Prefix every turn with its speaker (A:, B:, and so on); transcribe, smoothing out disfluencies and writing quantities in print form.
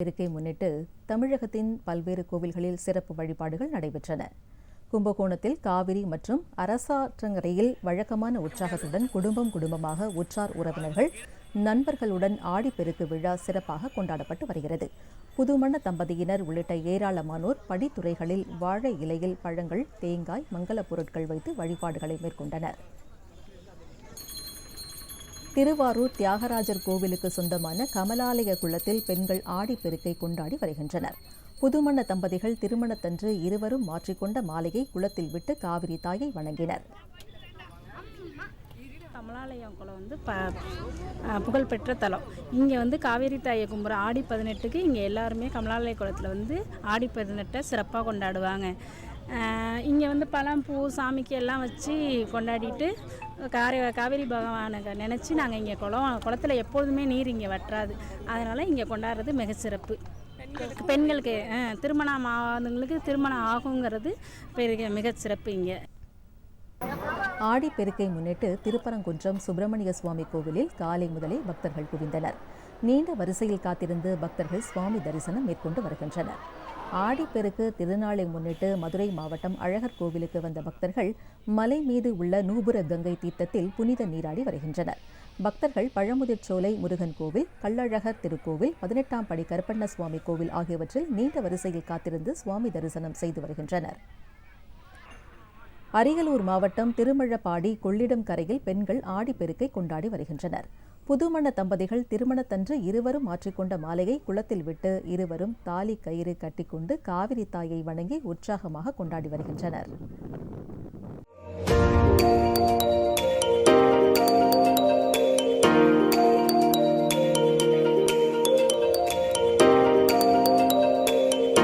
A: இருக்கை முன்னிட்டு தமிழகத்தின் பல்வேறு கோவில்களில் சிறப்பு வழிபாடுகள் நடைபெற்றன. கும்பகோணத்தில் காவிரி மற்றும் அரசாற்றங்கரையில் வழக்கமான உற்சாகத்துடன் குடும்பமாக உற்றார் உறவினர்கள் நண்பர்களுடன் ஆடிப்பெருக்கு விழா சிறப்பாக கொண்டாடப்பட்டு வருகிறது. புதுமண தம்பதியினர் உள்ளிட்ட ஏராளமானோர் படித்துறைகளில் வாழை இலையில் பழங்கள், தேங்காய், மங்கலப் பொருட்கள் வைத்து வழிபாடுகளை மேற்கொண்டனர். திருவாரூர் தியாகராஜர் கோவிலுக்கு சொந்தமான கமலாலய குளத்தில் பெண்கள் ஆடிப்பெருக்கை கொண்டாடி வருகின்றனர். புதுமண தம்பதிகள் திருமணத்தன்று இருவரும் மாற்றிக்கொண்ட மாலையை குளத்தில் விட்டு காவிரி தாயை வணங்கினர்.
B: கமலாலயம் குளம் புகழ்பெற்ற தலம். இங்கே காவேரி தாயை கும்புற ஆடி 18க்கு இங்கே எல்லாருமே கமலாலய குளத்தில் ஆடி 18 சிறப்பாக கொண்டாடுவாங்க. இங்கே பழம், பூ, சாமிக்கு எல்லாம் வச்சு கொண்டாடிட்டு காவேரி பகவானை நினச்சி நாங்கள் இங்கே குளத்தில் எப்பொழுதுமே நீர் இங்கே வற்றாது. அதனால் இங்கே கொண்டாடுறது மிக சிறப்பு. பெண்களுக்கு திருமணம் ஆகாதவங்களுக்கு திருமணம் ஆகுங்கிறது மிக சிறப்பு. இங்கே
A: ஆடிப்பெருக்கை முன்னிட்டு திருப்பரங்குன்றம் சுப்பிரமணிய சுவாமி கோவிலில் காலை முதலே பக்தர்கள் குவிந்தனர். நீண்ட வரிசையில் காத்திருந்து பக்தர்கள் சுவாமி தரிசனம் மேற்கொண்டு வருகின்றனர். ஆடிப்பெருக்கு திருநாளை முன்னிட்டு மதுரை மாவட்டம் அழகர் கோவிலுக்கு வந்த பக்தர்கள் மலை மீது உள்ள நூபுர கங்கை தீர்த்தத்தில் புனித நீராடி வருகின்றனர். பக்தர்கள் பழமுதிர்ச்சோலை முருகன் கோவில், கள்ளழகர் திருக்கோவில், 18ஆம் படி கருப்பண்ண சுவாமி கோவில் ஆகியவற்றில் நீண்ட வரிசையில் காத்திருந்து சுவாமி தரிசனம் செய்து வருகின்றனர். அரியலூர் மாவட்டம் திருமழப்பாடி கொள்ளிடம் கரையில் பெண்கள் ஆடிப்பெருக்கை கொண்டாடி வருகின்றனர். புதுமண தம்பதிகள் திருமணத்தன்று இருவரும் மாற்றிக்கொண்ட மாலையை குளத்தில் விட்டு இருவரும் தாலி கயிறு கட்டிக்கொண்டு காவிரி தாயை வணங்கி உற்சாகமாக கொண்டாடி வருகின்றனர்.